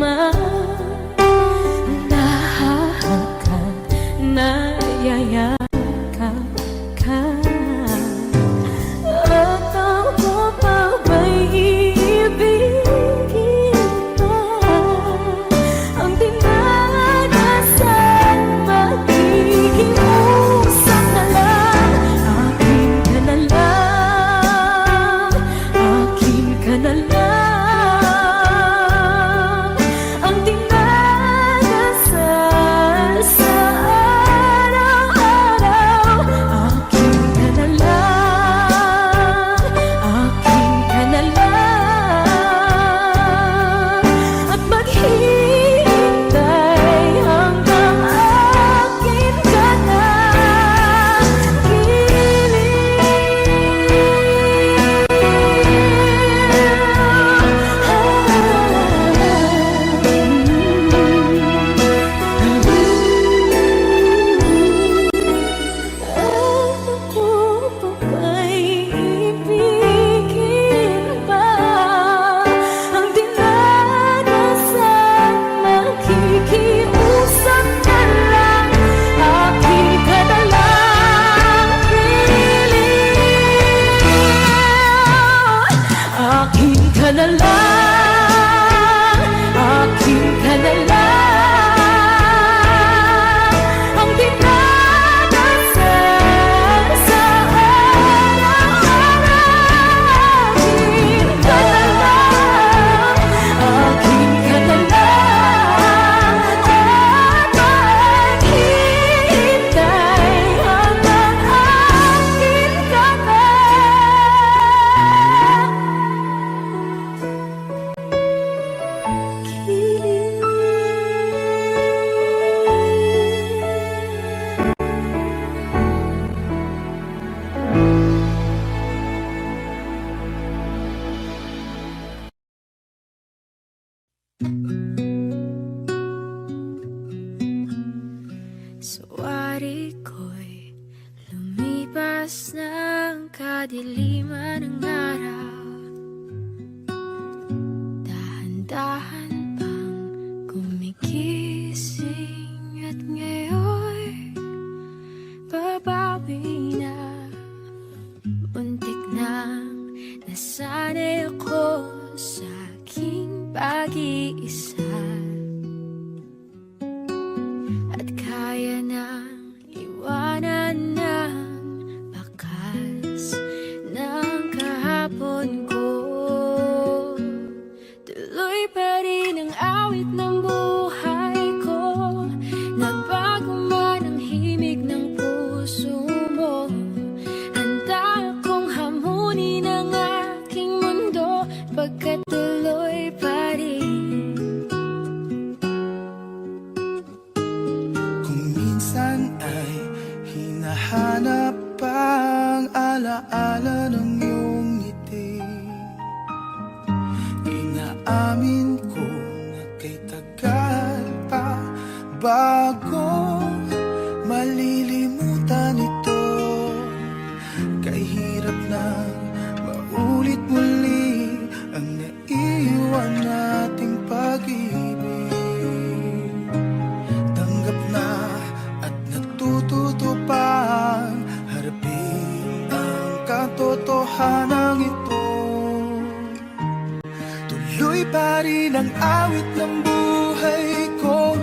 man nahahangkan, nayayakap ka. At ako pa ba'y iibigin pa? Ang dinadasan, makikiusap na lang. Akin ka na lang, akin ka na lang. Ang dinadasal sa araw-araw. Akin ka na lang, akin ka na lang. At maghihintay hanggang akin ka na ako pa ba'y ibigin pa? Ang dinadasal, makikiusap na lang. Akin ka na lang, akin ka na lang, akin ka na lang. Ang dinadasal sa araw-araw. Akin ka na lang, akin ka na lang. At maghihintay hanggang akin ka na. Suwari ko'y lumipas ng kadiliman ng araw. Dahan-dahan pang gumigising at ngayon babawi na. Muntik nang nasanay ako sa aking pag-iisa. At kaya nang iwanan ng bakas ng kahapon ko. Tuloy pa rin ang awit ng buhay ko. Nagbago man ang himig ng puso mo. Handa akong hamunin ang aking mundo, pagkat tuloy pa rin. Kung minsan ay hinahanap ang alaala ng iyong ngiti, inaamin ko na kay tagal pa bago malilimutan ito. Kay hirap na maulit muli ang naiwan nating pag-ibig. Tanggap na at natututo pang harapin ang katotohanan ito. Tuloy pa rin ang awit ng buhay ko.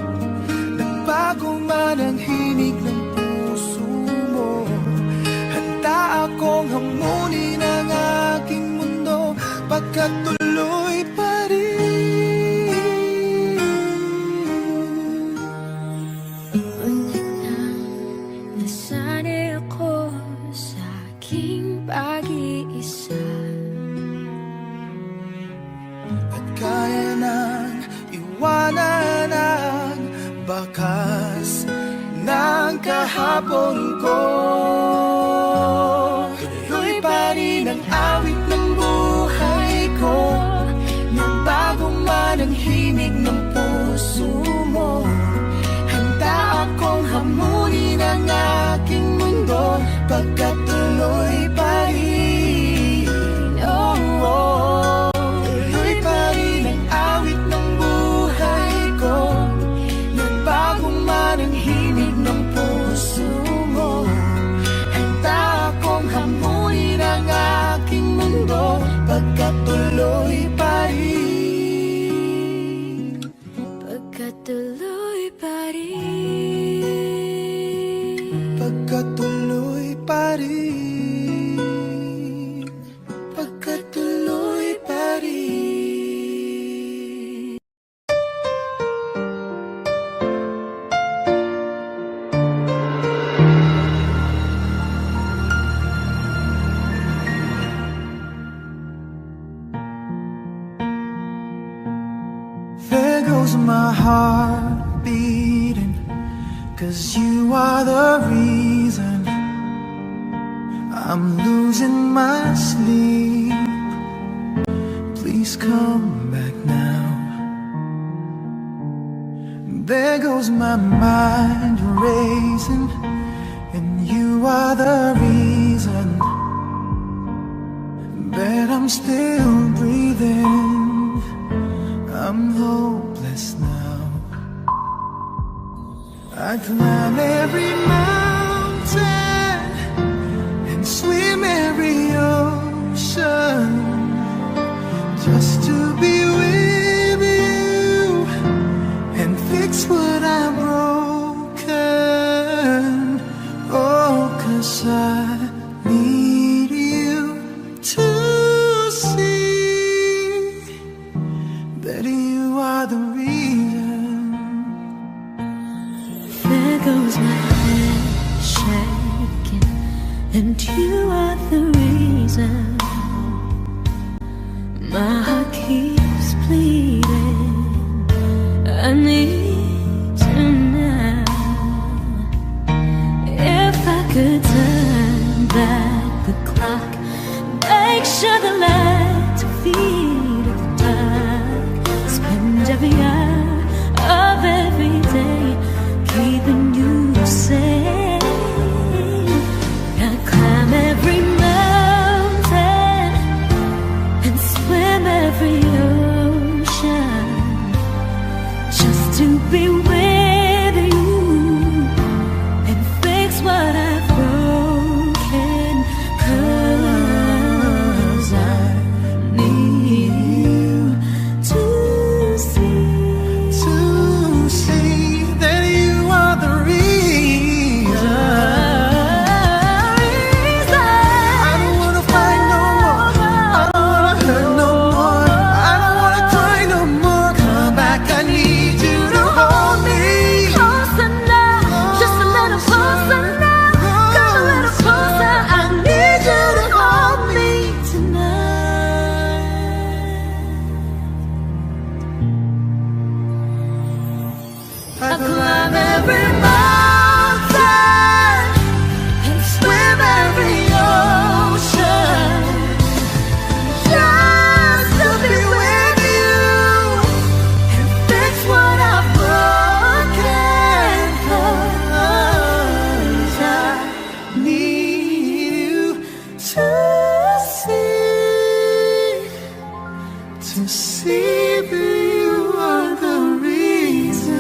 Nagbago man ang hinig ng puso mo. Handa akong hamunin ang aking mundo, pagkat tuloy pa rin. Muntik nang nasanay ako sa aking pag-iisa. At kaya nang iwanan ang bakas ng kahapon ko. Tuloy pa rin ang awit ng buhay ko. Nagbago man ang himig ng puso mo. Handa akong hamunin ang aking mundo, pagkat tuloy pa rin. Oh, oh. Tuloy pa rin ang awit ng buhay There goes my heart beating, 'cause you are the reason I'm losing my sleep. Please come back now. There goes my mind racing, and you are the reason that I'm still breathing. I'm hopeless now. I climb every mountain and swim every ocean just to be with you and fix what I'm broken. Oh, 'cause I need you to see that you are the reason. There goes my head shaking, and you are the reason. My heart keeps bleeding. I need you now. If I could turn back the clock, make sure the lights feed of the dark, spend every hour of every day keeping you safe. I climb every mountain and swim every ocean just to be with you and fix what I've broken. 'Cause I need you to See that you are the reason. I don't wanna fight no more. I don't wanna hurt no more. I don't wanna cry no more. Come back, I need you to hold me. Closer now, just a little closer now. Come a little closer, I need you to hold me tonight. I climb every mountain and swim every ocean just to be with you and fix what I've broken. 'Cause I Need you to see that you are the reason.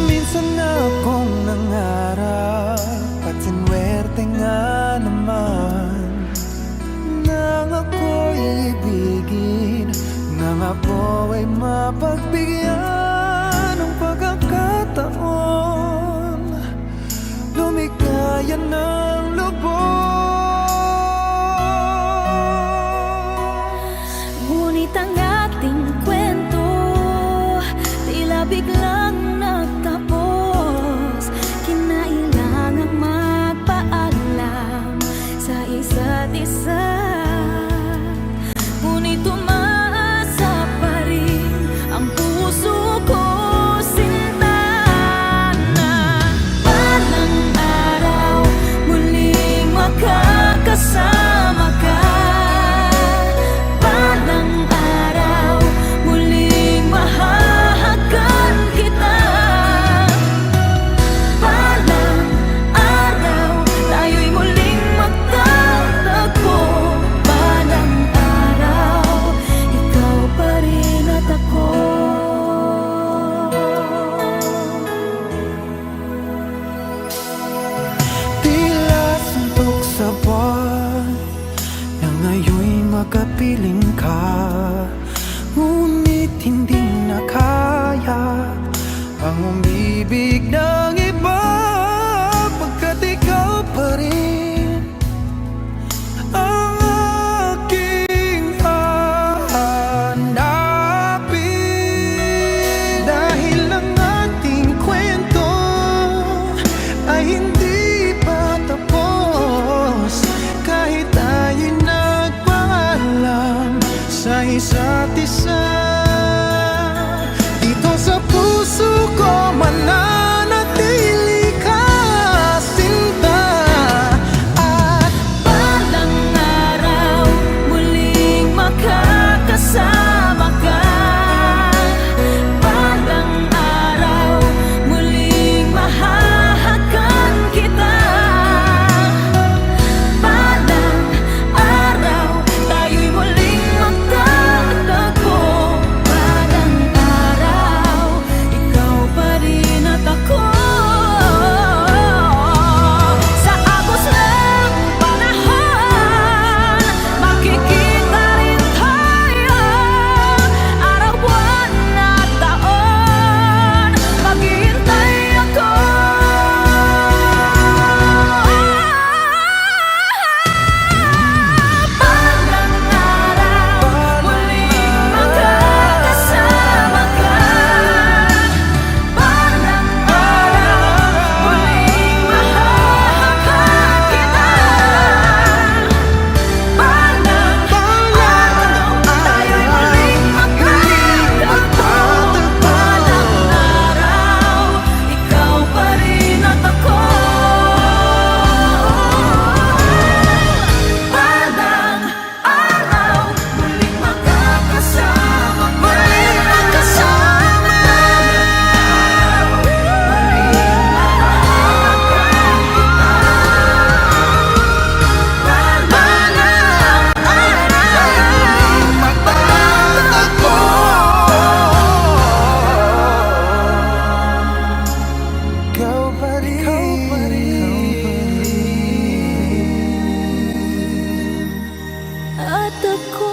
Minsan akong nangarap at sinwerte nga naman nang ako'y ibigin, nang ako ay mapagbigyan ng pagkakataon lumikaya ng lubos. Ngunit ang ating kwento tila biglang nagtapos. Kinailangang magpaalam sa isa't isa. Ngunit umaasa pa rin ang puso ko, sinta, na balang araw muling makakasama ka. Balang araw muling mahahagan kita. sa isa't isa. Dito sa puso ko mananatili ka, sinta. At balang araw muling makakasama ka. Balang araw muling mahahagan kita. Balang araw tayo'y muling magtatagpo. Balang araw ikaw pa rin at ako. Sa agos ng panahon makikita rin tayo. Araw, buwan at taon maghihintay ako. Balang araw muling makakasama ka. Balang araw muling mahahagan kita. Balang araw tayo'y muling magkatagpo. Balang araw ikaw pa rin at ako. Balang araw muling magkakasama. Muling magkasama. Muling mahahagan kita. Balang araw magtatagpo. Ikaw pa rin at ako.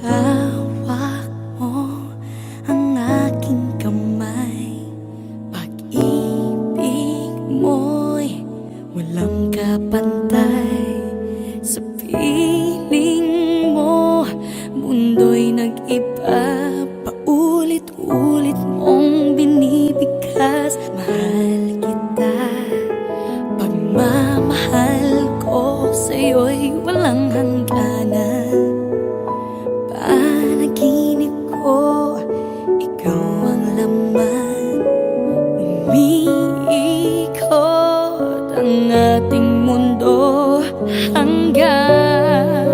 Hawak mo ang aking kamay. Pag-ibig mo'y walang kapantay. Sa piling mo, mundo'y nag-iba. Paulit-ulit mong binibigkas. Mahal kita, pagmamahal ko sa'yo'y walang hangganan. Panaginip ko, ikaw ang laman. Umiikot ang ating mundo hanggang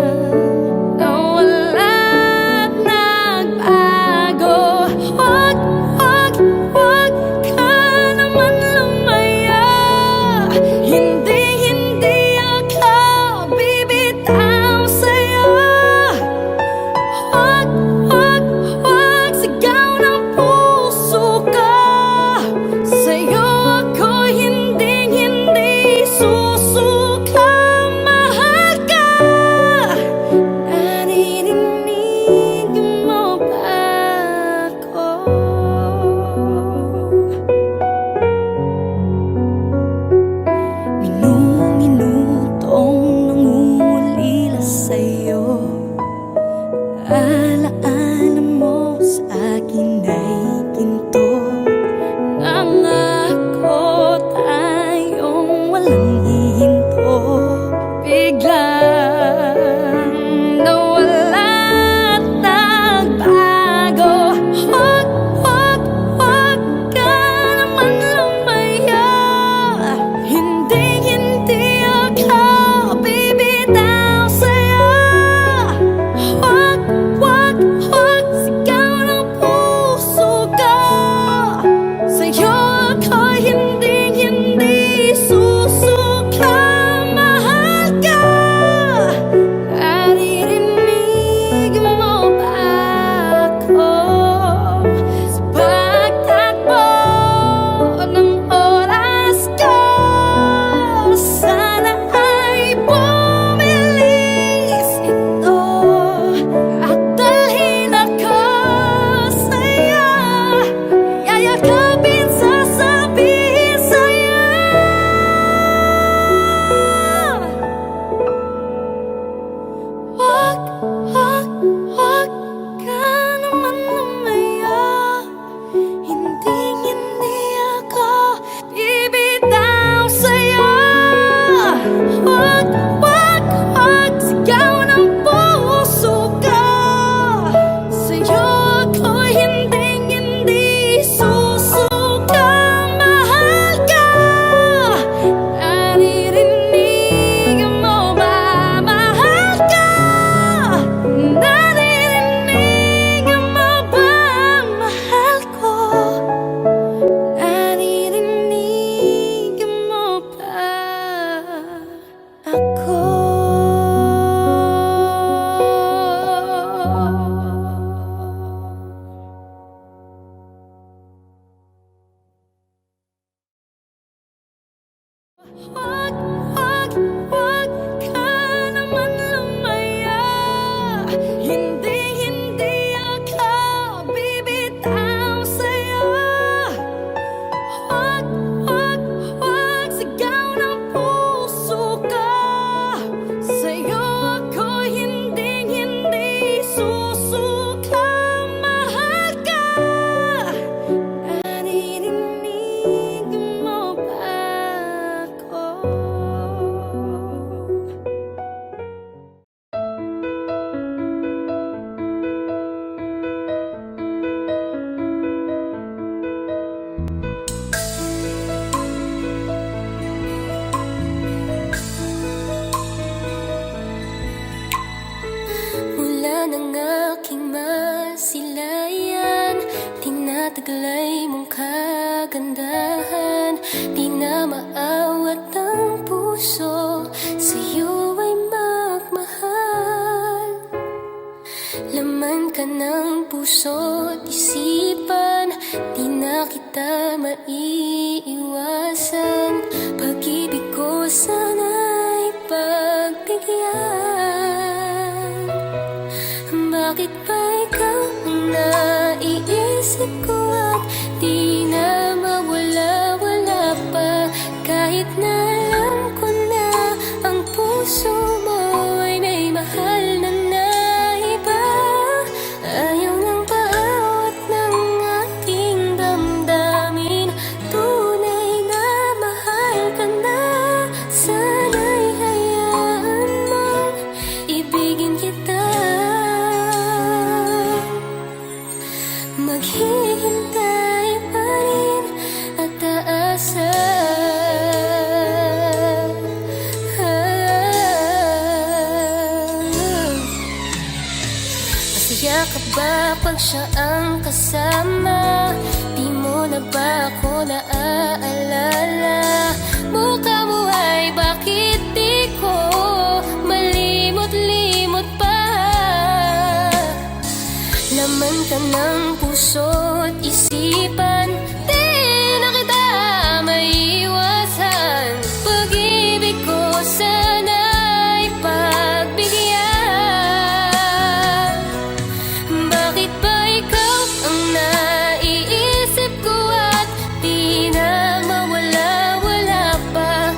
nawala't nagbago. Huwag, huwag, huwag ka naman lumaya. Hindi, hindi ako bibitaw sa'yo. Huwag, huwag, huwag sigaw ng puso ko. Sa'yo ako hindi susuka. Mahal ka. Naririnig mo ba ako? Minu-minutong nangungulila sa'yo. Alaala mo sa akin ay ginto. Nangako tayong walang Wag, wag, wag ka naman lumaya. Hindi, hindi ako bibitaw sa'yo. Wag, wag, wag sigaw ng puso ko. Sa'yo ako hindi susuka. Mahal ka. Naririnig mo ba ako? Mula ng aking masilayan, tinataglay mong kagandahan. Di na maawat ang puso, sa'yo ay magmahal. Laman ka ng puso't isipan, di na kita maiiwasan. Pag-ibig ko sana'y pagbigyan. Bakit ba ikaw ang naiisip ko at di na mawala-wala pa? Kahit na alam ko na ang puso mo ay may mahal na iba. Ayaw ng paawat ng aking damdamin. Tunay na mahal ka na. Sana'y hayaan mong ibigin kita. Maghihintay pa rin at aasa. Masaya ka ba pag siya ang kasama? Di mo na ba ako naaalala? Mukha mo ay bakit di ko malimot-limot pa? Laman ka ng puso't isipan, di na kita maiiwasan. Pag-ibig ko sana'y pagbigyan. Bakit ba ikaw ang naiisip ko at di na mawala-wala pa?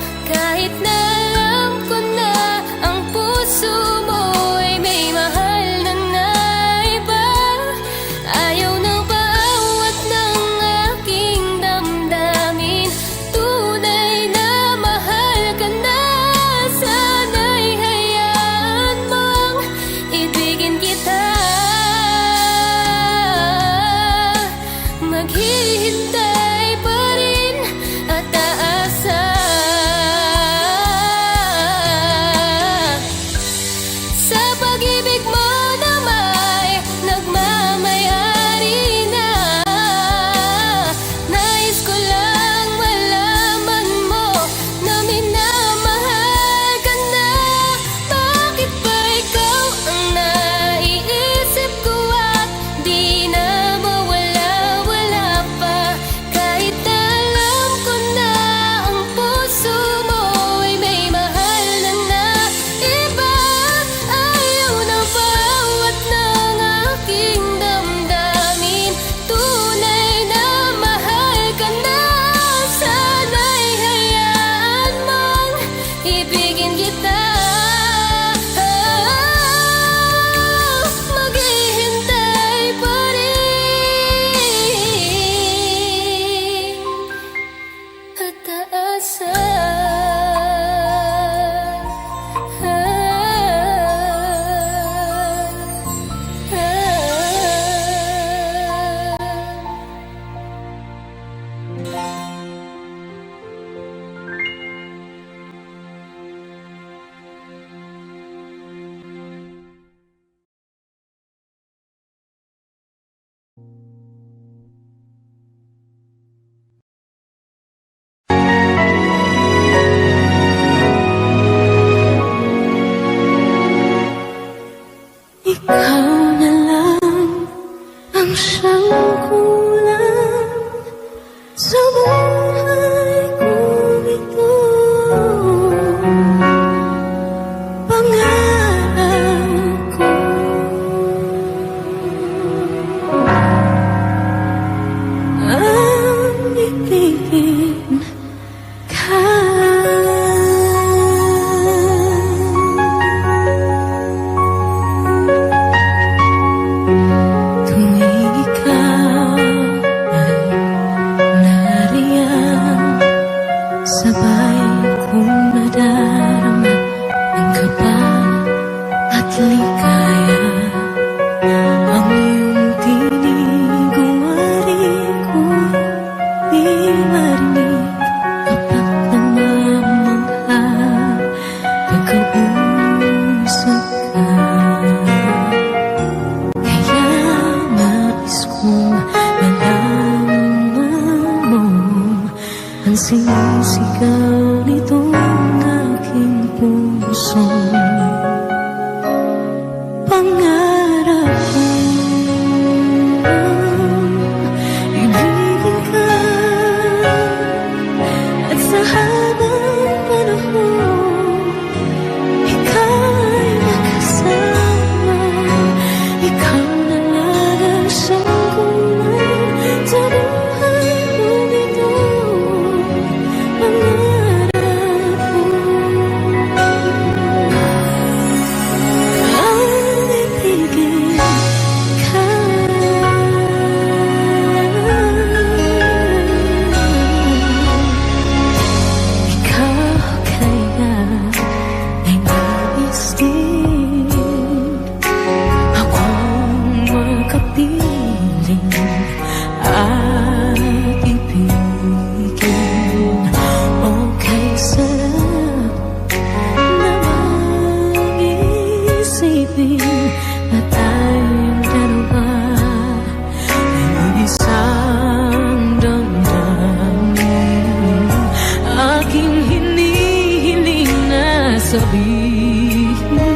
sabihin mo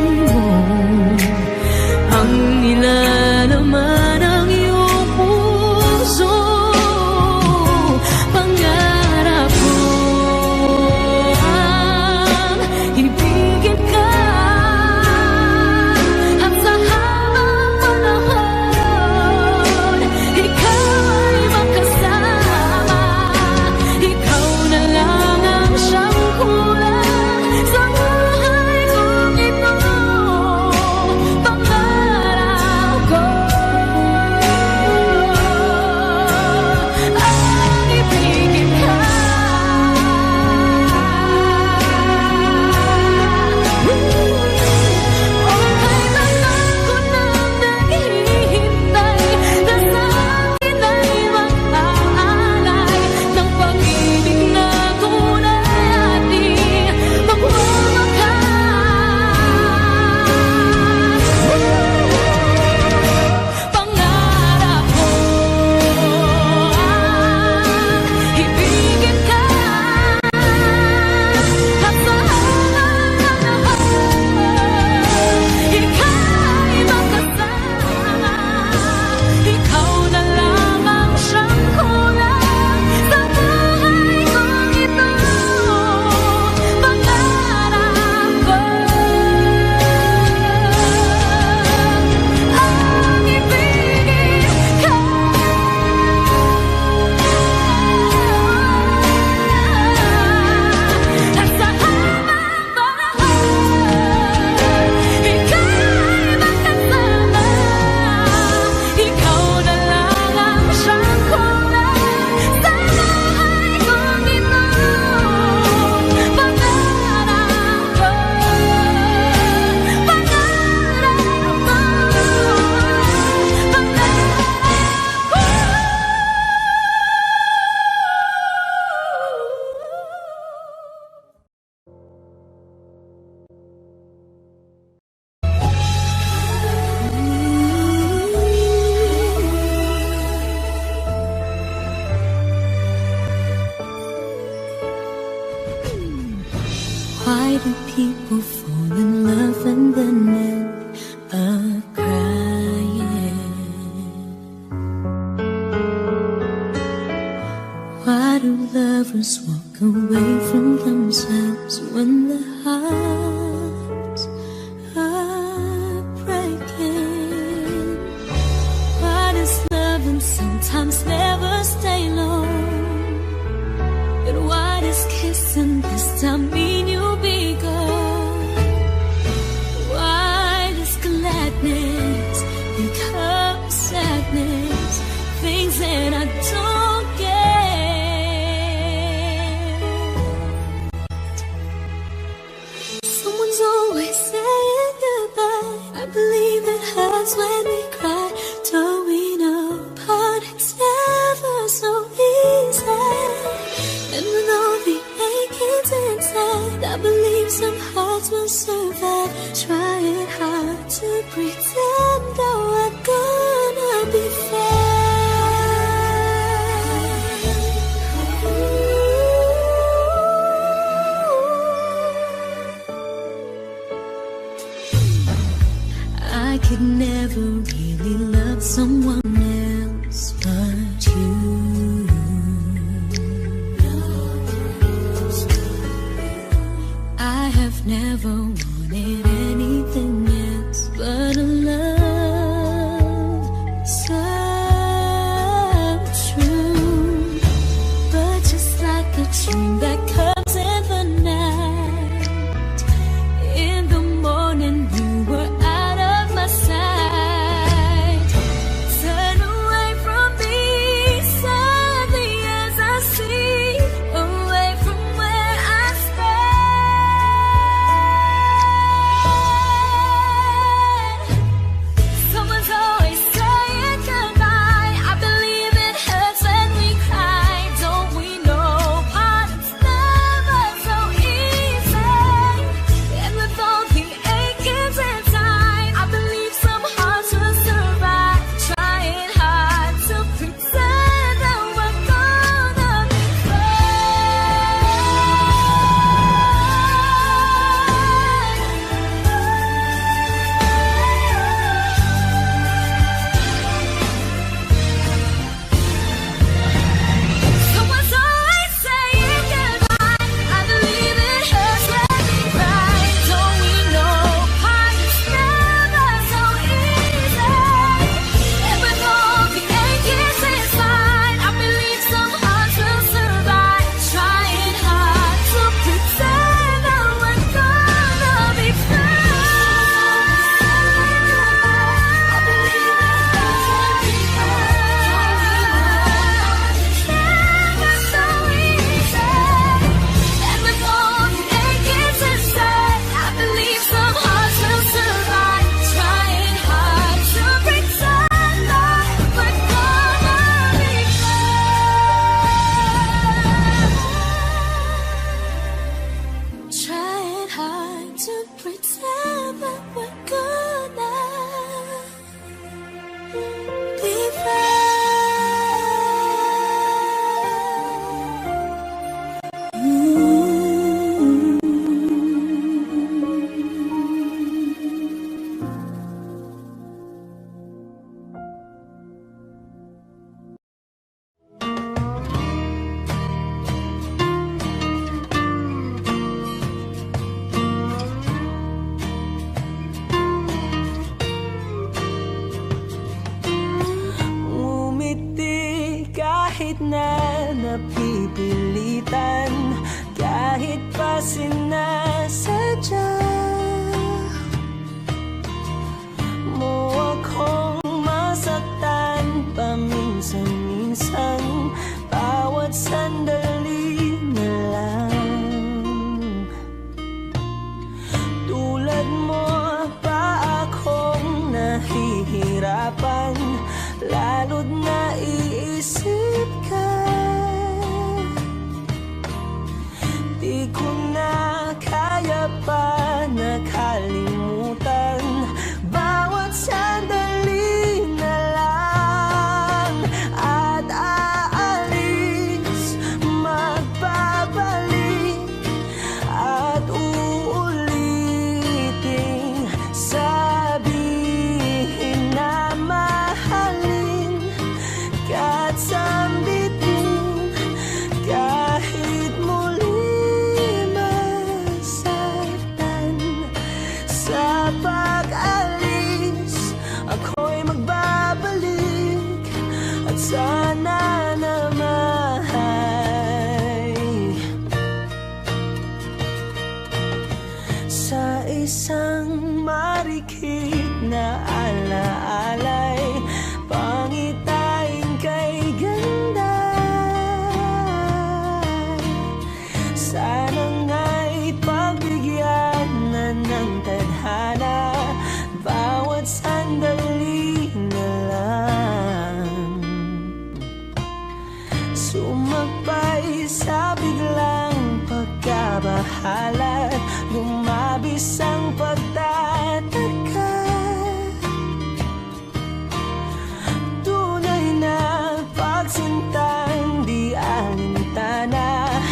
ang nilalaman ng iyong puso. Pangarap ko ang ibigin ka at sa habang panahon ikaw ay makasama. Ikaw na lang ang siyang kulang sa buhay kong ito. Pangarap ko ang ibigin ka. Kay tagal ko nang naghihintay na sa akin ay mag-aalay ng pag-ibig na tunay at di magwawakas. Pangarap ko ang ibigin ka at sa habang panahon ikaw ay makasama. Ikaw na lang ang siyang kulang sa buhay kong ito. Pangarap ko ang ibigin ka at sa habang panahon ikaw ay makasama. Ikaw na lang ang siyang kulang sa buhay kong ito. Pangarap ko, why do people fall in love and then end up crying? Why do lovers walk away from themselves when their hearts are breaking? Why does loving sometimes never stay long? But why does kissing this time mean you'll be gone? Why does gladness become sadness? Things that I don't get. Someone's always saying goodbye. I believe it hurts when we cry. Towing apart, it's never so easy. And with all the achings inside, I believe some hearts will survive. Trying hard to pretend that we're gonna be fine. I could never really love someone else but you. I have never wanted anything else but a love so true. But just like a dream that comes in the night, in the morning you were out of my sight. Turn away from me sadly as I see, away from where I stand. napipilitan kahit pa sinasadya mo akong masaktan paminsan-minsan, bawat sandali na lang. Tulad mo pa akong nahihirapan, lalo't naiisip ka. Di ko na kaya pa nakalimutan bawat sandali na lang. At aalis, magbabalik at uulitin, sabihin na mahalin ka't sambitin kahit muli masaktan. Sa pag-alis, ako'y magbabalik at sana naman sa isang marikit na alaalay, pangitain kay ganda. Sana nga'y pagbigyan na ng tadhana bawat sandali na lang. Sumakbay sa biglang pagkabahala, lumabis ang pagtataka. Tunay na pagsintang di alintana,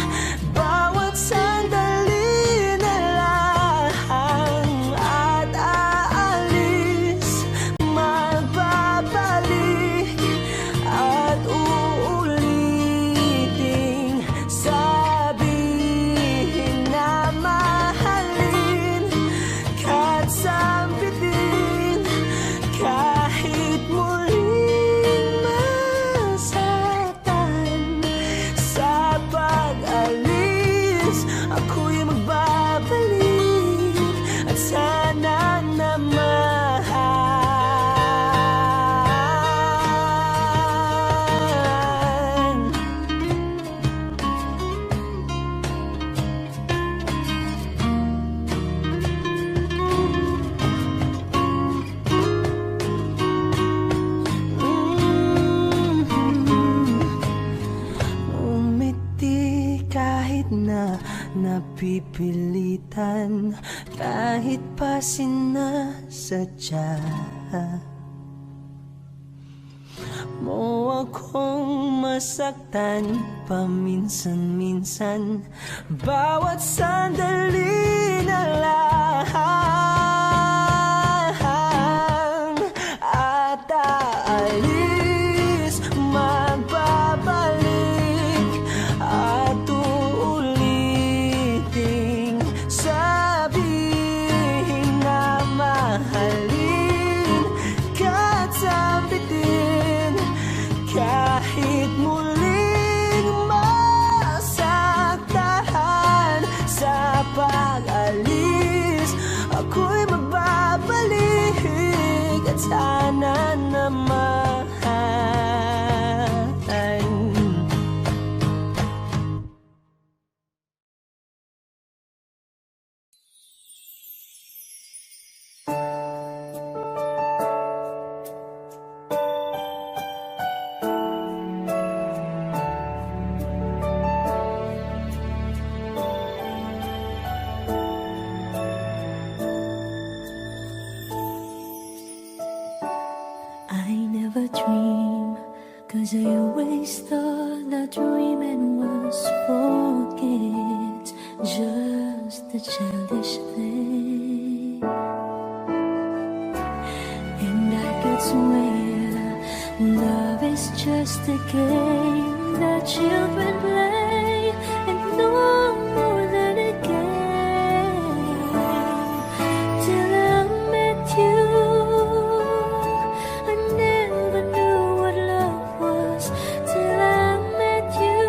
bawat sandali na lang. At aalis, magbabalik at uulitin, sabihin na mahalin ka't sambitin kahit muling masaktan. Sa pag-alis, ako'y magbabalik at sana naman. Umiti kahit na napipilitan, kahit pa sinasadya mo akong masaktan paminsan-minsan, bawat sandali na lang. At aalis, magbabalik at uulitin, sabihin na mahalin ka't sambitin kahit muling masaktan. Sa pag-alis, ako'y magbabalik at sana naman. I never dream, 'cause I always thought that dreaming was forget, just a childish thing. And I could swear love is just a game that children play, and no more than a game. Till I met you, I never knew what love was. Till I met you,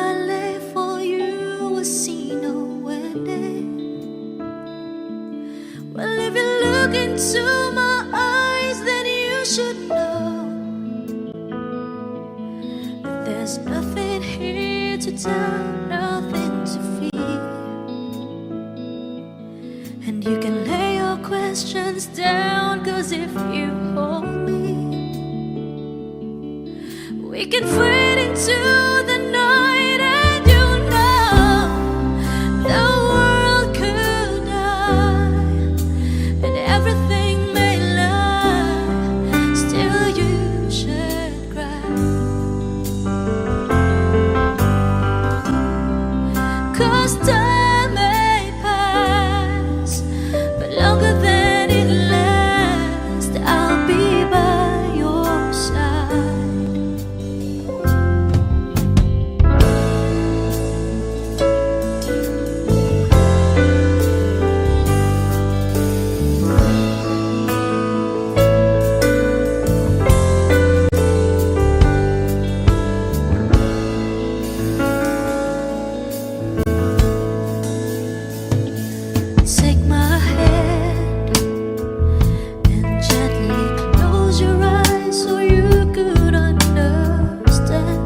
ballet for you, a scene of wedding. Well, if you look into my eyes, then you should know that there's nothing here to tell, nothing to fear. And you can lay your questions down, 'cause if you hold me, we can fade into the night. And you know the world could die and everything may lie, still you should cry. 'Cause time may pass, but longer than it lasts, I'll be by your side. Take my hand and gently close your eyes so you could understand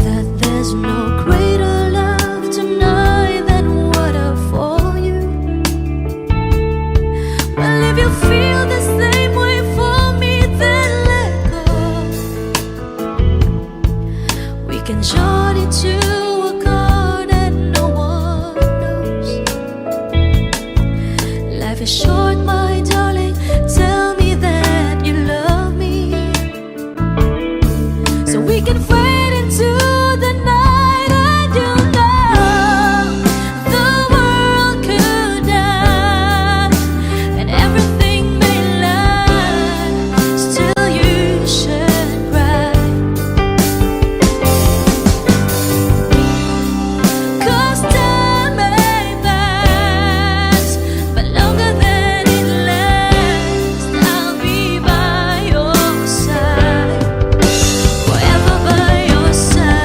that there's no greater love tonight than what I for you. Well, if you feel the same way for me, then let go. We can journey to a garden no one knows. Life is short, my darling. Tell me that you love me, so we can fade into the night. And you know the world could die and everything may lie, still you should cry. 'Cause time may pass, but longer than it lasts, I'll be by your side, forever by your side.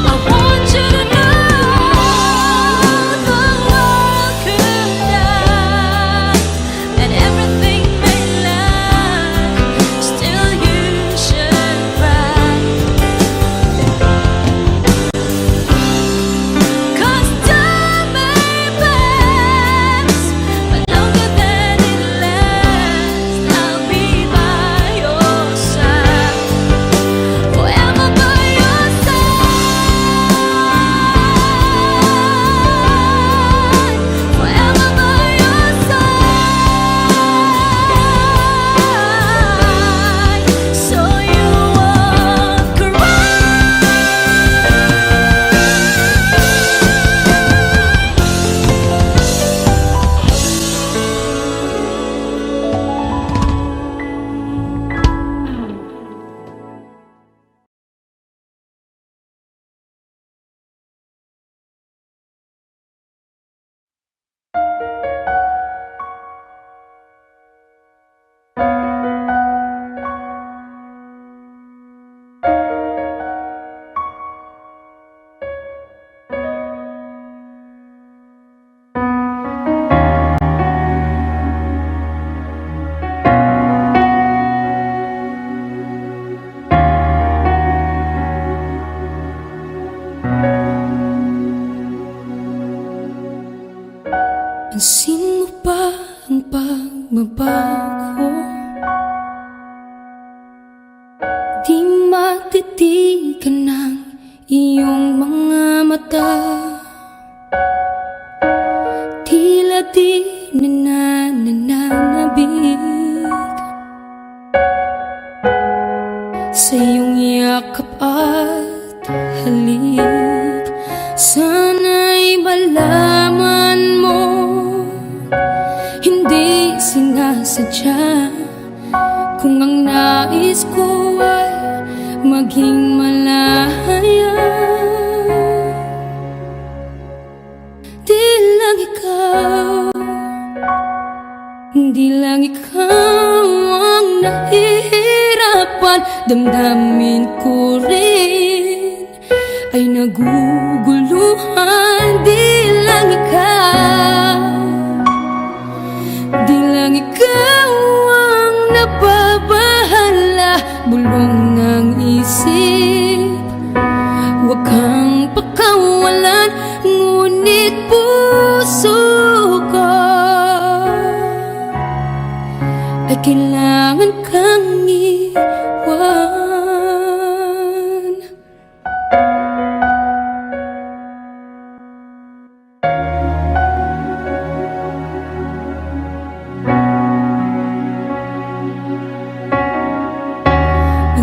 I want you to know the world could die and everything may lie, still you should cry. 'Cause time may pass, but longer than it lasts, I'll be by your side, forever by your side, forever by your side, so you won't cry. Pansin mo ba ang pagbabago? Di matitigan ng iyong mga mata, tila di na nananabig sa iyong yakap at halik. Sana'y malaman mo sinasadya. Kung ang nais ko ay maging malaya, di lang ikaw, di lang ikaw ang nahihirapan. Damdamin ko rin ay naguguluhan. Di lang ikaw, di lang ikaw ang nababahala. Bulong ng isip, huwag kang pakawalan. Ngunit puso ko ay kailangan kang iwan.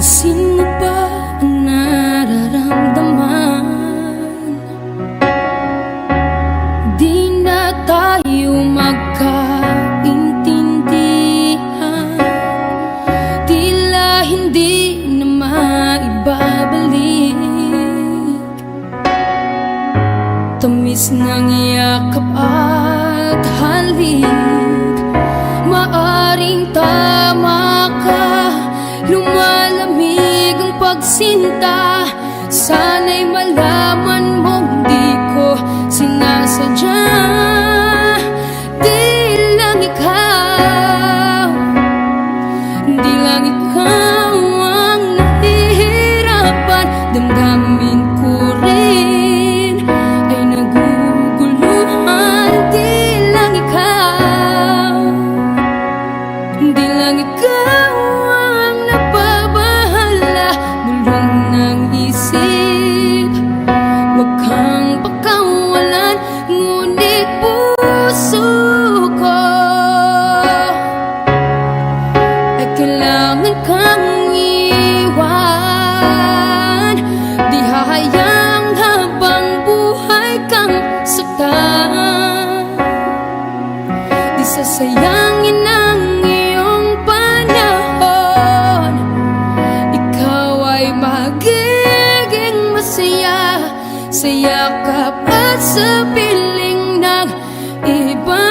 Sino ba ang nararamdaman? Di na tayo magkaintindihan. Tila hindi na maibabalik tamis ng yakap at halik. Maaring tama ka, lumalamig ang pagsinta. Sana'y malaman mong di ko sinasadya. Di lang ikaw, di lang ikaw ang nahihirapan. Damdamin ko rin ay naguguluhan. Di lang ikaw, di lang ikaw ang nababahala. Bulong ng isip, huwag kang pakawalan. Ngunit puso ko ay kailangan kang iwan. Di hahayang habang buhay kang saktan. Di sasayangin ang iyong panahon. Ikaw ay magiging masaya sa yakap at sa piling ng iba.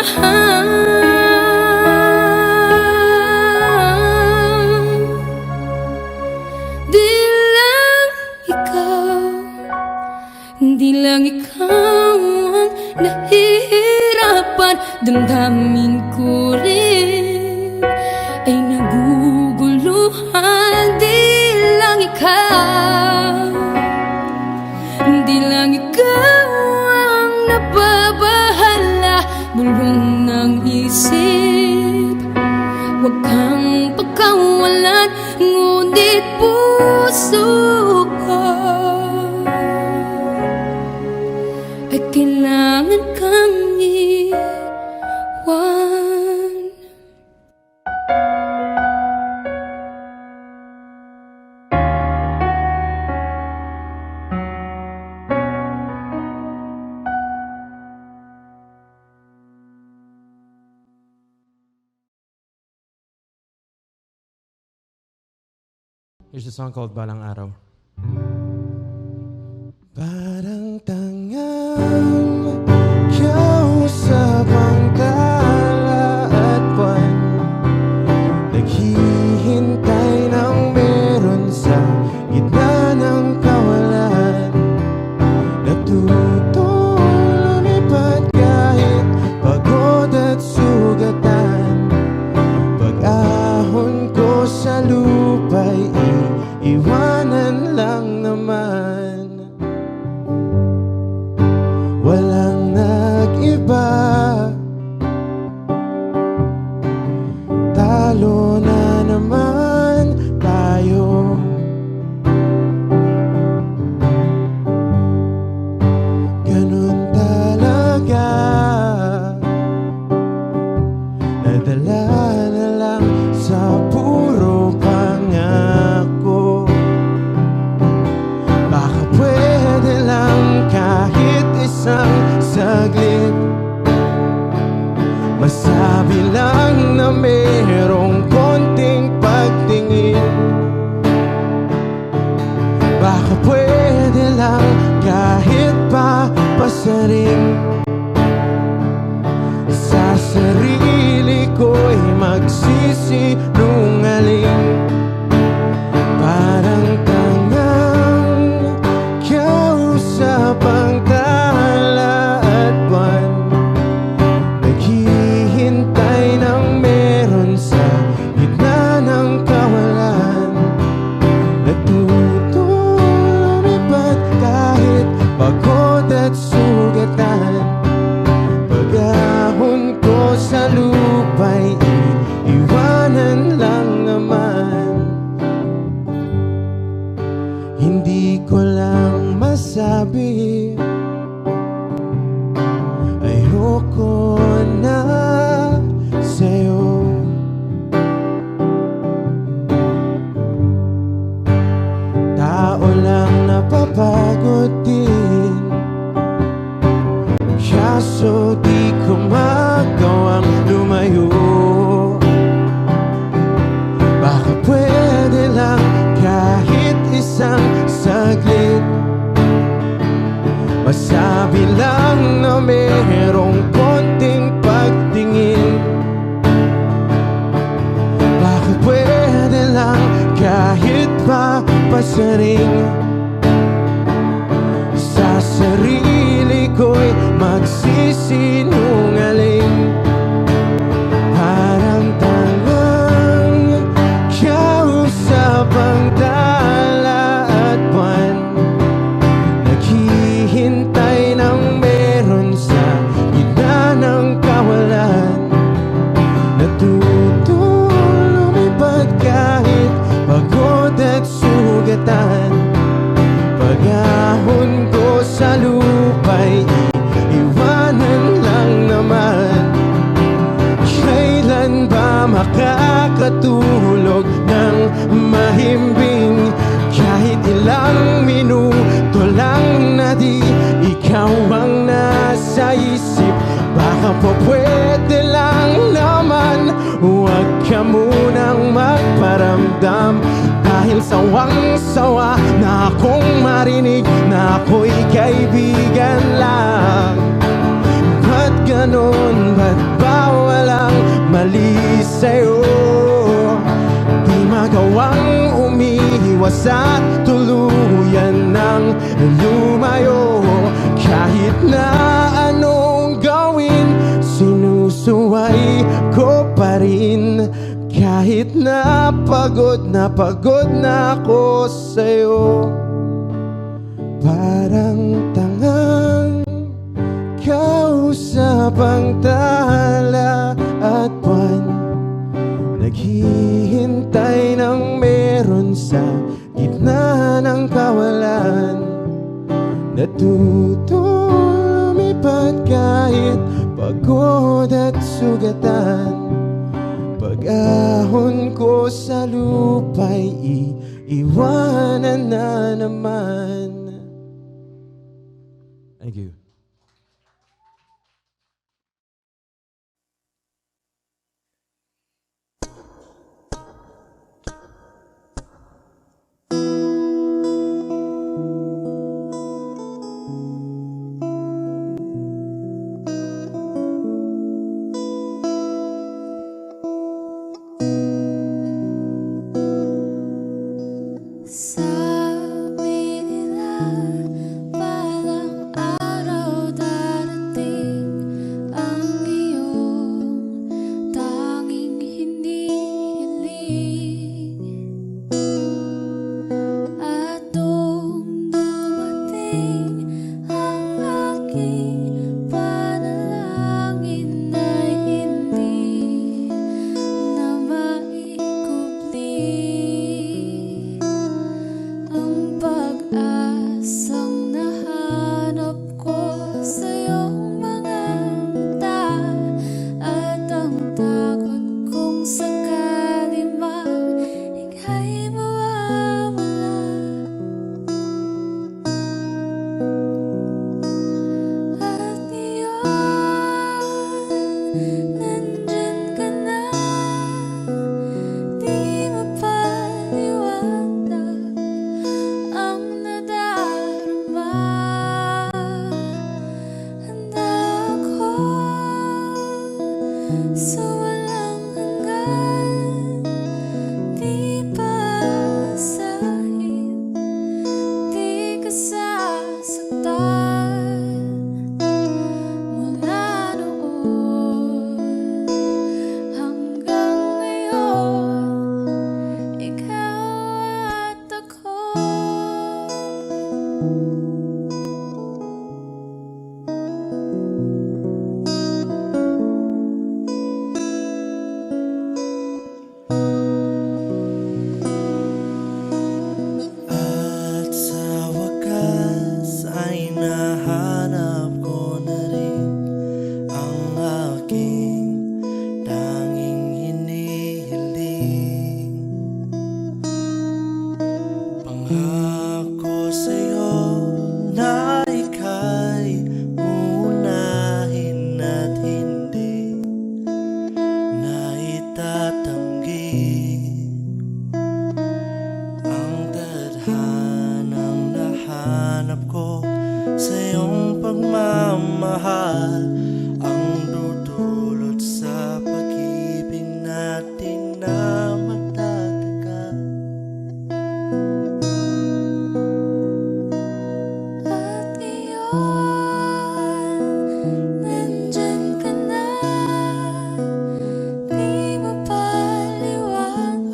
Di lang ikaw, di lang ikaw ang nahihirapan. Damdamin ko rin ay naguguluhan. Di lang ikaw, di lang ikaw ang nababahala. Bulong ng isip, huwag kang pagkawalan. Ngunit puso ko ay kailangan kang iwan. Here's a song called Balang Araw. Parang tangang kausap ang tala at buwan, naghihintay ng meron sa gitna ng kawalan. Natuto lumipad kahit pagod at sugatan. Pag-ahon ko sa lupa'y iwanan lang naman. Walang nag-iba, talo na naman tayo. Ganun talaga, nadala na lang sa puro pangako. Baka pwede lang kahit isang saglit, masabi lang na na merong konting pagtingin. Baka pwede lang kahit pa pasaring. Sa sarili ko'y magsisinungaling. Parang tangang kausap ang tala at buwan. Naghihintay ng meron sa gitna ng kawalan. Natutong lumipad kahit pagod at sugatan. Pag-ahon ko sa lupa'y iwanan lang naman. Hindi ko lang masabi, ayoko na sa'yo. Tao lang napapagod din, kaso di ko magawang lumayo. Baka pwede lang kahit isang saglit, masabi lang na merong konting pagtingin. Baka pwede lang kahit pa pasaring. Sa sarili ko'y magsisinungaling. Parang tangang kausap ang tala at buwan. Naghihintay ng meron sa gitna ng kawalan. Natutong lumipad kahit pagod at sugatan. Pag-ahon ko sa lupa'y iwanan lang naman. Kailan ba makakatulog ng mahimbing? Kahit ilang minuto lang na di ikaw ang nasa isip. Baka po pwede lang naman, huwag ka munang magparamdam. Dahil sawang-sawa na akong marinig na ako'y kaibigan lang. Ba't ganon? Ba't ba walang mali sa'yo? Di magawang umiwas at tuluyan ng lumayo. Kahit na anong gawin, sinusuway ko pa rin. Kahit na pagod na ako sa'yo. Parang tangang kausap ang tala at buwan. Naghihintay ng meron sa gitna ng kawalan. Natutong lumipad kahit pagod at sugatan. Pag-ahon ko sa lupa'y iiwanan na naman. Thank you. Sabi nila balang araw sa walang hanggan, di basahin, di ka sasaktan. Mula noon hanggang ngayon, ikaw at ako. At sa wakas ay nahanap ko na rin ang aking tanging hinihiling. Pangako sa'yo na ika'y uunahin at hindi na itatanggi ang tadhanang nahanap ko sa iyong pagmamahal, ang dudulot sa pag-ibig natin na matatagal. At iyon, nandyan ka na, di mapaliwanag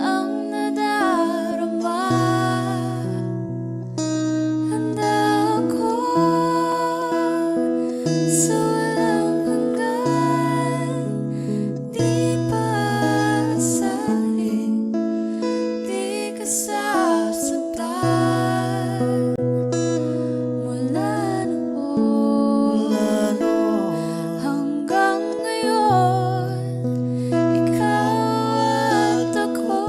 ang nadarama. Handa ako sa walang hanggan, di basahin, di ka sasaktan. Mula noon Lalo hanggang ngayon, ikaw at ako.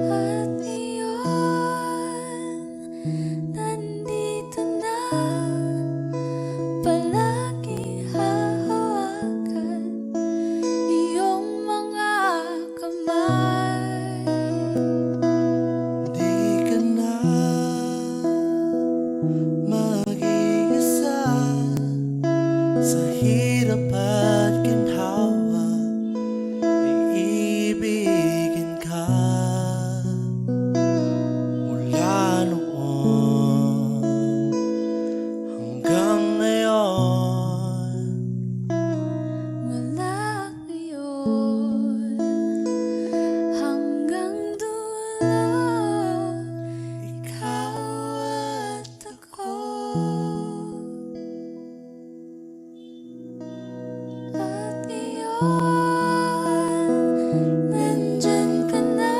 At iyon, nandito na, palagi hahawakan iyong mga kamay. di ka na mag-iisa sa hirap at ginhawa, iibigin ka. Mula noon hanggang ngayon, Mula ngayon hanggang dulo, ikaw at ako. At iyon, nandyan ka na,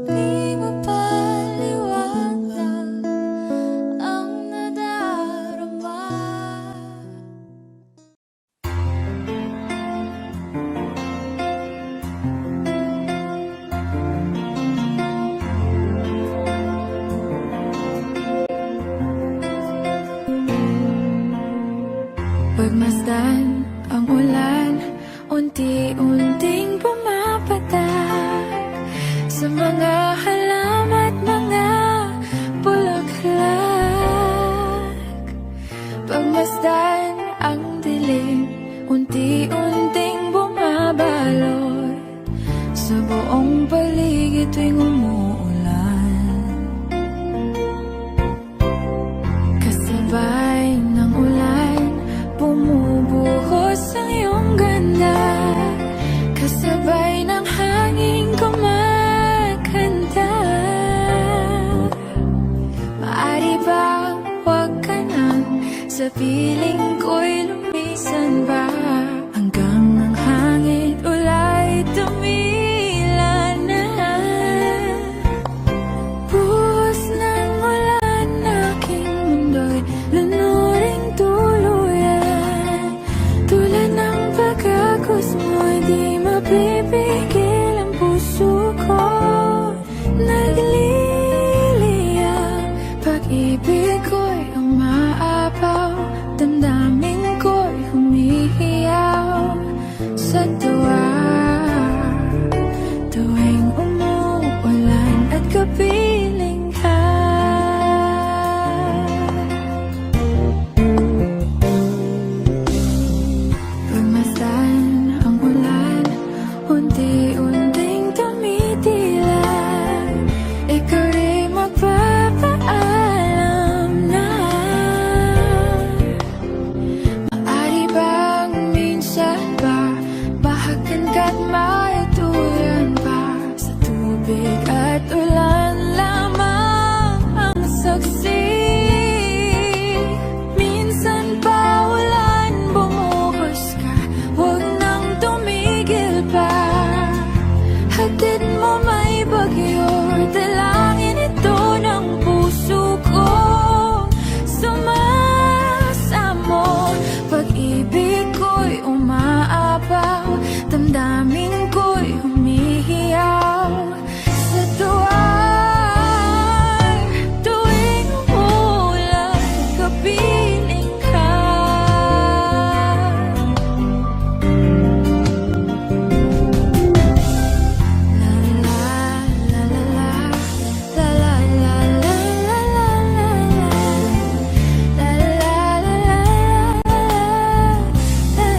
di mapaliwanag ang nadarama. Pagmasdan ang ulan, unti-unting pumapatak sa mga halaman at mga bulaklak. Pagmasdan ang dilim, unti-unting bumabalot sa buong paligid tuwing umuulan. Kasabay ng ulan, bumubuhos ang iyong ganda. Kasabay ng hangin kumakanta. Maari bang huwag ka nang sa piling ko'y lumisan ba, hanggang ang hangin ulay tumila na. Buhos ng ulan, aking mundo'y lunuring tuluyan, tulad ng pagkagos mo. mo'y di mapipigil ang puso ko. Nagliliyab, pag-ibig ko'y umaapaw, damdamin ko'y humihiyaw sa tuwa. Tuwing umuulan at kapiling ka, pagmasdan ang ulan, unti-unting tumitilay. Ikaw rin magpapaalam na. Maari bang minsan ba bahagan ka't maitulan pa? Sa tubig at ulan lamang ang saksi. Minsan pa ulan bumuhos ka, huwag nang tumigil pa. Hatid mo may bagyo, dalangin ito ng puso ko. Sumasamo, pag-ibig ko'y umaapaw, damdamin ko'y humihiyaw sa tuwa. Tuwing umulan, kapiling ka. La la la la la, la la la la la la la, la la la la la la.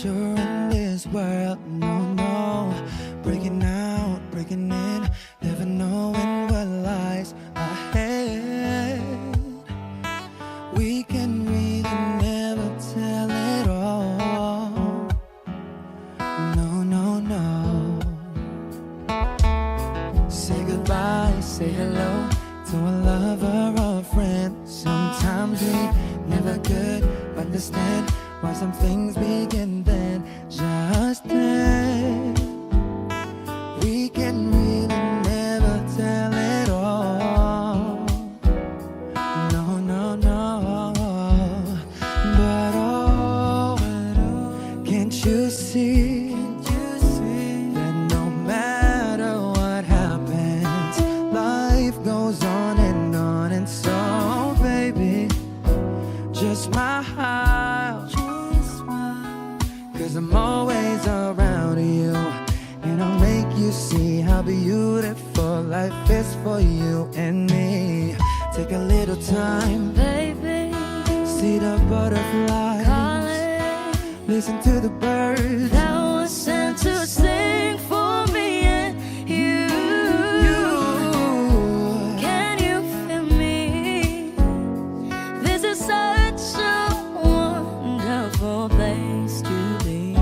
adventure in this world. No, no, breaking out, breaking in, never knowing what lies ahead. We can really never tell it all. No, no, no. Say goodbye, say hello to a lover or a friend. Sometimes we never could understand why some things begin then, just then. We can really never tell it all. No, no, no. But oh, can't you see that no matter what happens, life goes on and on. And so, baby, just smile, 'cause I'm always around you, and I'll make you see how beautiful life is for you and me. Take a little time, Baby, see the butterflies, calling. listen to the birds. That was sent to sing for me and you. Can you feel me? This is such a wonderful place to be.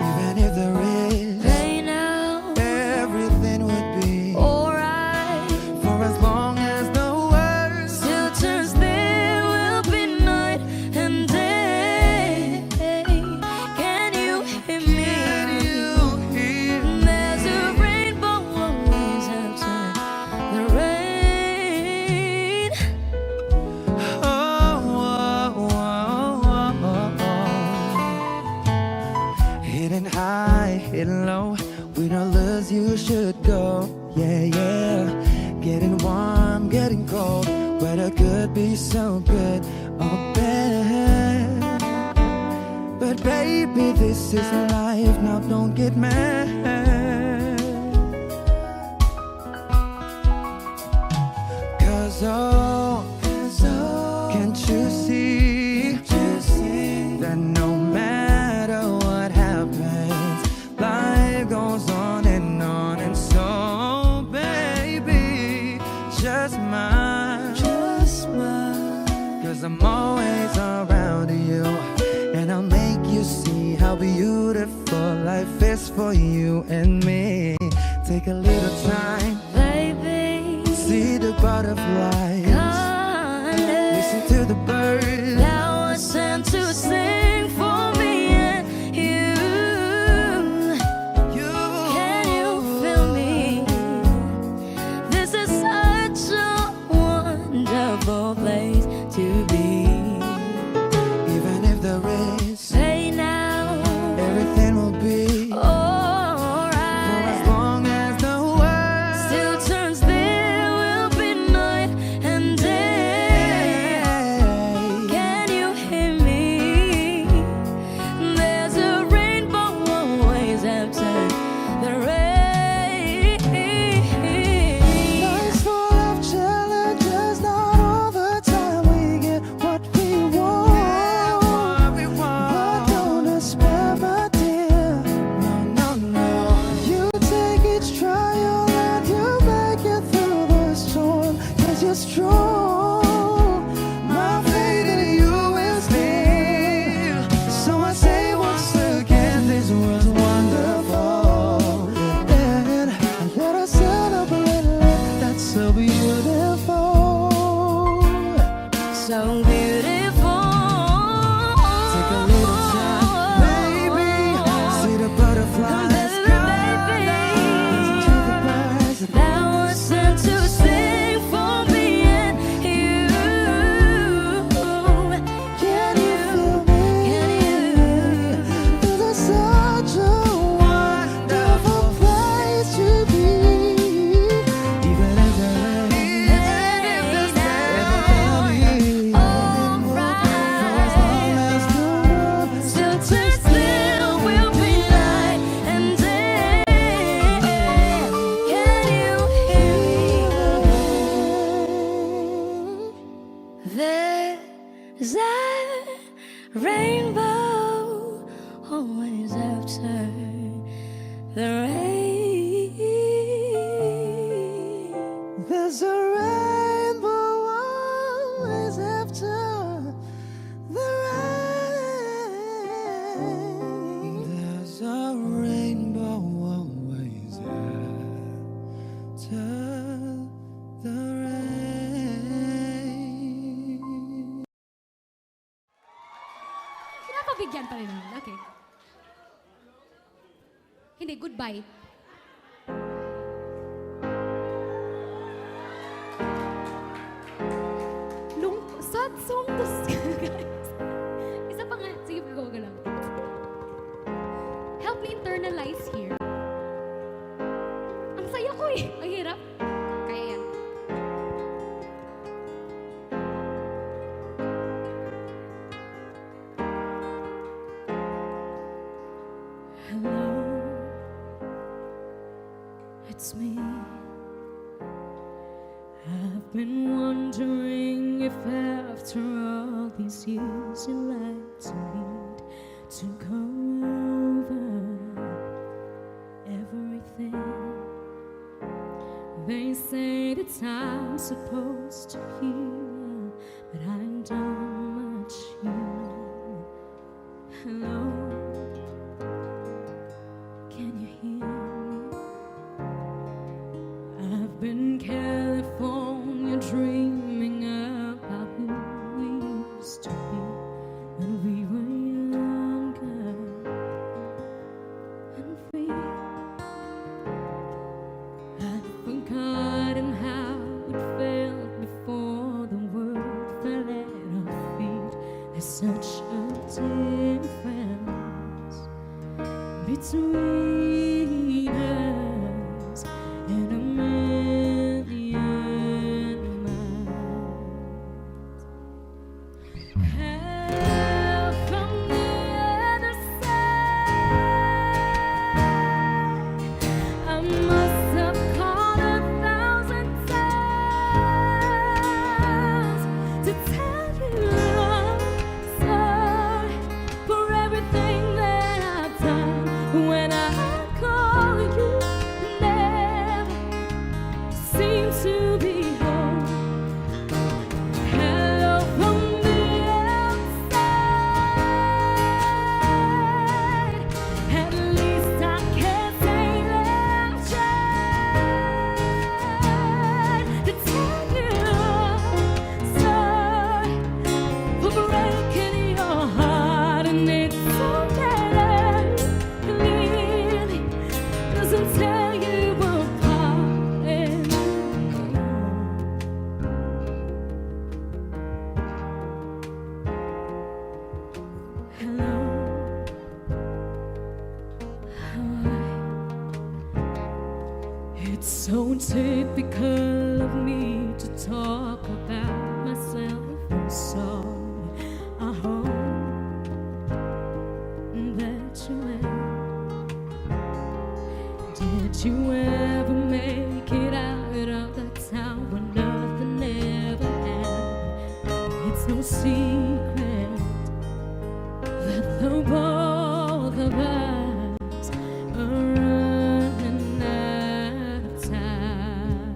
Even if there is Right now, everything would be alright. for as long as the world Still turns, there will be night and day. Can you hear me? you hear. There's a rainbow always after the rain. Oh, oh, oh, oh, oh. Hidden high, hidden low, we don't lose, you should go. Yeah, yeah. Getting warm, getting cold, weather could be so good or bad. But baby, this is life, now don't get mad. Cause oh, can't you see that no matter what happens, life goes on and on. And so, baby, just smile, 'cause I'm always around you, and I'll make you see how beautiful life is for you and me. Take a little time, Baby, see the butterflies, calling. listen to the birds. That was sent to sing for me and you. Can you feel me? This is such a wonderful place to be. Even if there is, Say now, everything will be for as alright. long as the world Still turns, there will be night and day. after the rain. There's a rainbow always after the rain. There's a rainbow always after the rain. Pinapabigyan pa rin naman. Okay. Hindi, goodbye. Sad song to guys. Isa pa nga. Sige, go lang. Help me internalize here. Ang saya ko eh. Ang hirap. Kaya yan. Hello, it's me. I've been wondering if after all these years you'd like to meet to go over everything. They say that I'm supposed to hear, but I don't much hear. Hello, can you hear me? I've been California dreaming about who we used to be when we were younger and free. I've forgotten how it felt before the world fell at our feet. There's such a difference between us and a million miles. Help from the other side. I must have called 1,000 times to tell you I'm sorry for everything that I've done. When I call you, never seem to be home. Hello from the outside. At least I can say that I tried to tell you I'm sorry for breaking your heart, and it's okay. Clearly doesn't tell you apart anymore. Hello, it's so typical of me to talk about myself. I'm sorry. I hope that you will. Did you ever make it out of that town where nothing ever happened? It's no secret that the both of us are running out of time.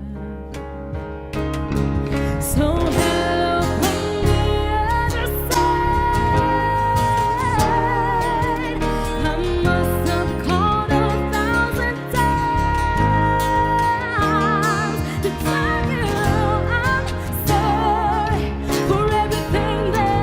So hello from the other side. I must have called 1,000 times to tell you I'm sorry for everything that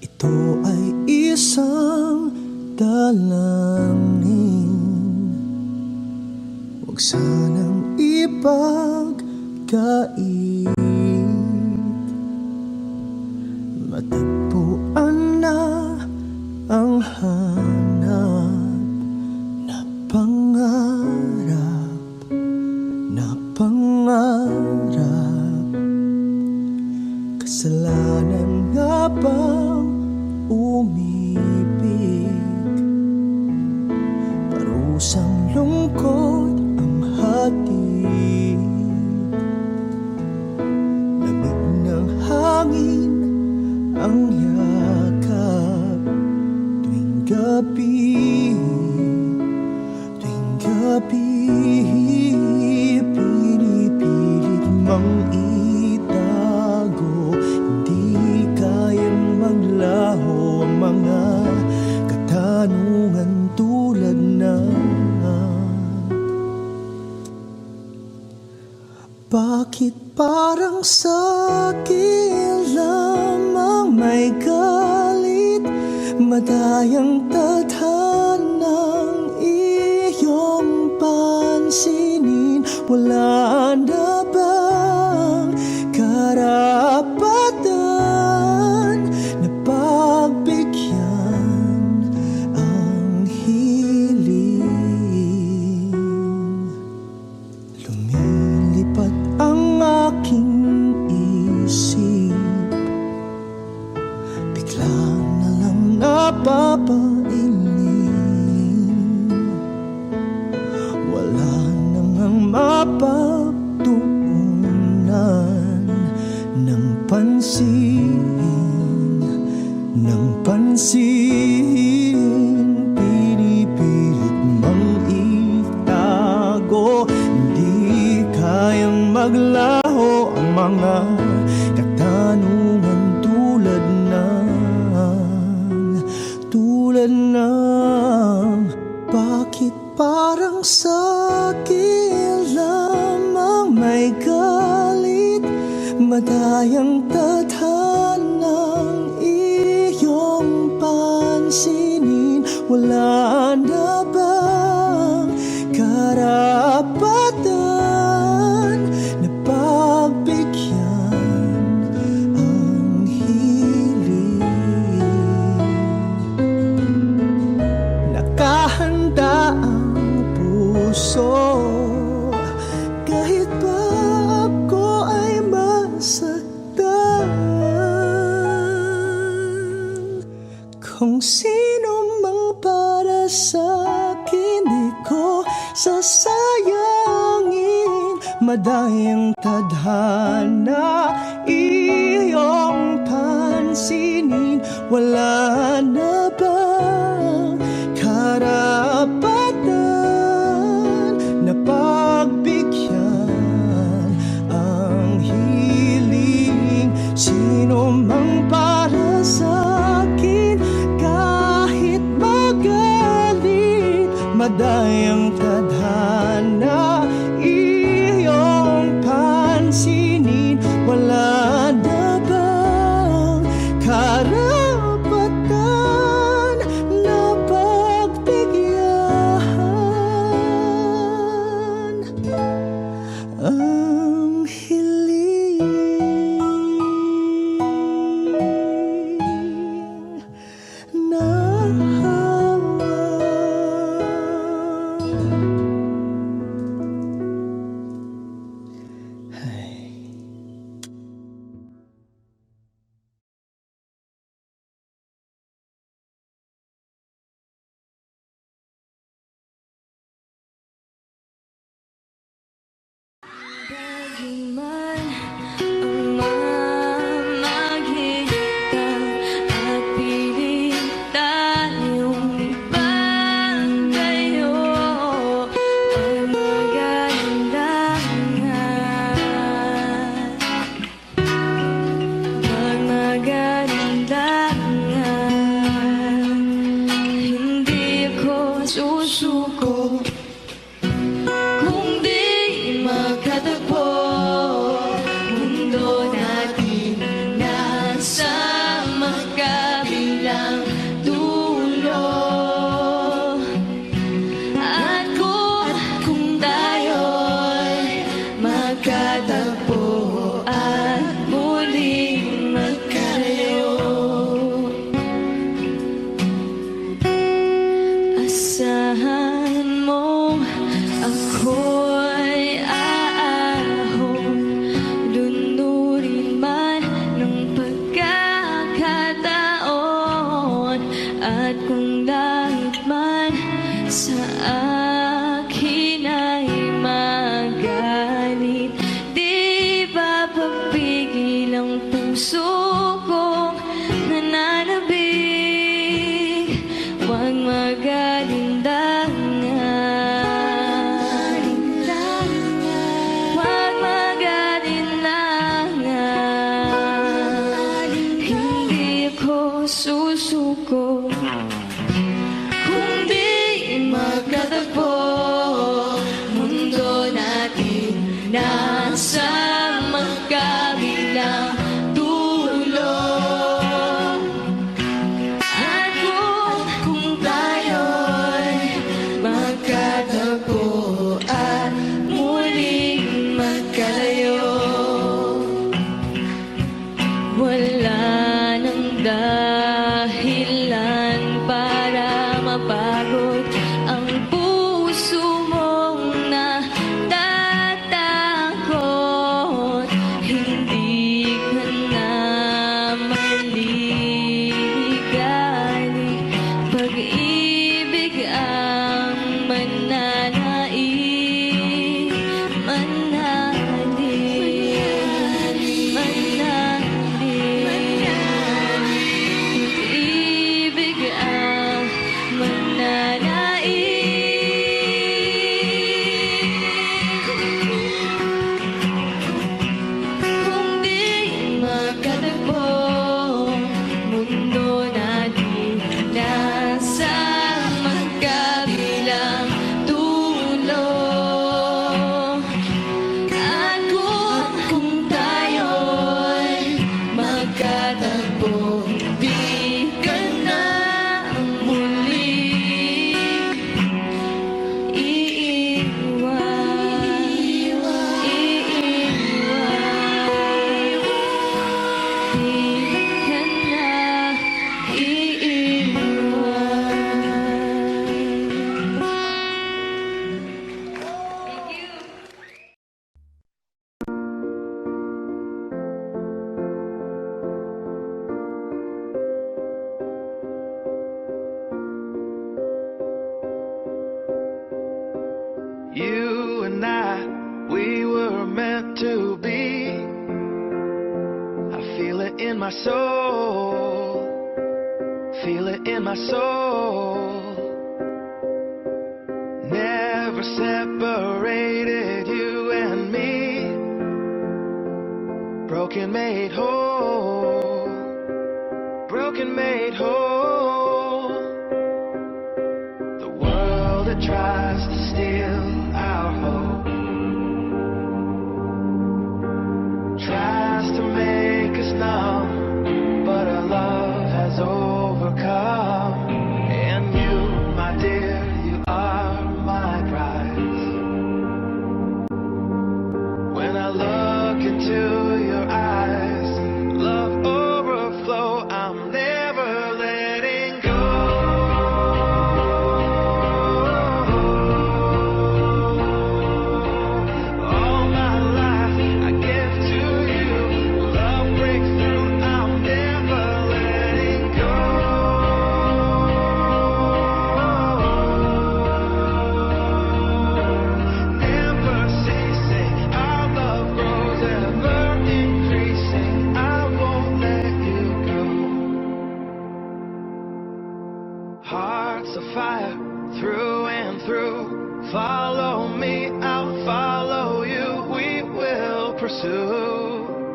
Ito ay isang dalangin, huwag sanang ipagkait. Matagpuan na ang hanap na pangarap, na pangarap. Kasalanan nga bang umibig? Parusang lungkot ang hatid, lamig ng hangin ang yakap tuwing gabi, tuwing gabi. Pinipilit mang itago, hindi kayang maglaho ang mga katanungan tulad ng bakit parang sa'kin lamang may galit, madayang tadhanang iyong pansinin? Wala na bang karapatan na pagbigyan ang hiling? Lumilipat ang aking isip, bigla na lang napapailing. Wala namang mapagtuunan ng pansin, ng pansin. Pinipilit mang itago, hindi kayang maglaho ang mga katanungan tulad ng bakit parang sa'kin lamang may galit, madayang tadhanang iyong pansinin? Wala na bang karapatan na pagbigyan ang hiling? Nakahanda ang puso kahit pa ako ay masaktan. Kung sino mang para sa'kin di ko sasayangin, madayang tadhana iyong pansinin. Wala na bang karapatan na pagbigyan ang hiling? Sino mang para sa'kin kahit magalit, madayang tadhana iyong pansinin. Wala na bang karapatan na pagbigyan ang hiling na Bagaman ang mamamagitan at pilit tayong magkayo, pag magalindangan, hindi ko susuko kung di magkatagpo. puso kong nananabig. Huwag mag-alinlangan, huwag mag-alinlangan. Hindi ako susuko kung di magkatagpo. Mundo natin nasa magkabilang dulo. At kung tayo'y magkatagpo at muling magkalayo, wala nang dahilan para mapagod ang puso mong natatakot. Hindi ka na maligali, pag-ibig ang mananaig, manalig, manalig. Pag-ibig ang mananaig. Kung di magkatagpo, mundo natin nasa magkabilang dulo. At kung tayo'y magkatagpo, di ka na muli iiwan, iiwan. Di ka na iiwan. You and I, we were meant to be. I feel it in my soul, feel it in my soul. Never separated, you and me. Broken made whole, broken made whole. The world that tries to steal our hope tries to make us numb, but our love has overcome. And you, my dear, you are my prize. When I look into your eyes, love overflow, I'm never letting go. All my life I give to you. Love breaks through, I'm never letting go. Never ceasing, our love grows ever increasing. I won't let you go. Hearts of fire through and through. Follow me, I'll follow you. We will pursue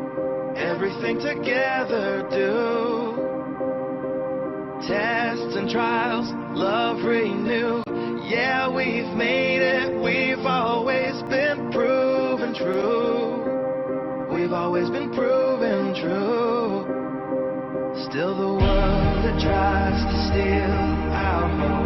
everything together. Do tests and trials, love renew. Yeah, we've made it. We've always been proven true. We've always been proven true. Still the world that tries to steal our hope